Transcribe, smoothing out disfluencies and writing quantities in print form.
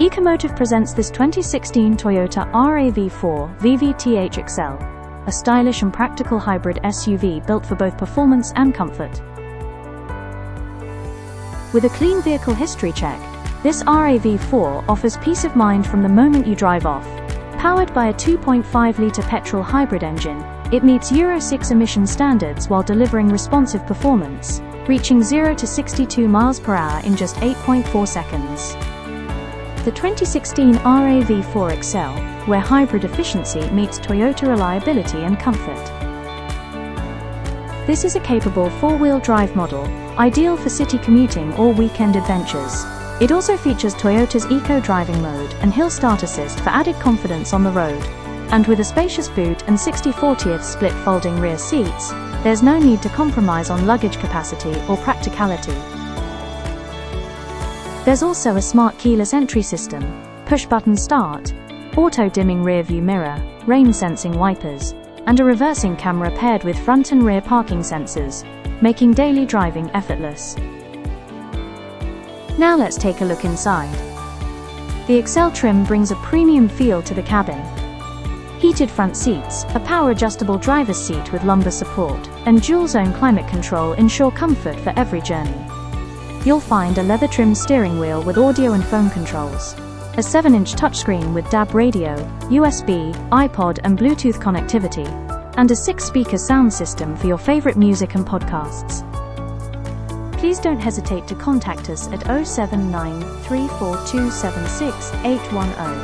Ecomotive presents this 2016 Toyota RAV4 VVT-h Excel, a stylish and practical hybrid SUV built for both performance and comfort. With a clean vehicle history check, this RAV4 offers peace of mind from the moment you drive off. Powered by a 2.5-litre petrol hybrid engine, it meets Euro 6 emission standards while delivering responsive performance, reaching 0 to 62 miles per hour in just 8.4 seconds. The 2016 RAV4 Excel, where hybrid efficiency meets Toyota reliability and comfort. This is a capable four-wheel drive model, ideal for city commuting or weekend adventures. It also features Toyota's Eco Driving Mode and Hill Start Assist for added confidence on the road. And with a spacious boot and 60/40 split folding rear seats, there's no need to compromise on luggage capacity or practicality. There's also a smart keyless entry system, push-button start, auto-dimming rear-view mirror, rain-sensing wipers, and a reversing camera paired with front and rear parking sensors, making daily driving effortless. Now let's take a look inside. The Excel trim brings a premium feel to the cabin. Heated front seats, a power-adjustable driver's seat with lumbar support, and dual-zone climate control ensure comfort for every journey. You'll find a leather-trimmed steering wheel with audio and phone controls, a 7-inch touchscreen with DAB radio, USB, iPod and Bluetooth connectivity, and a 6-speaker sound system for your favorite music and podcasts. Please don't hesitate to contact us at 079 34276 810.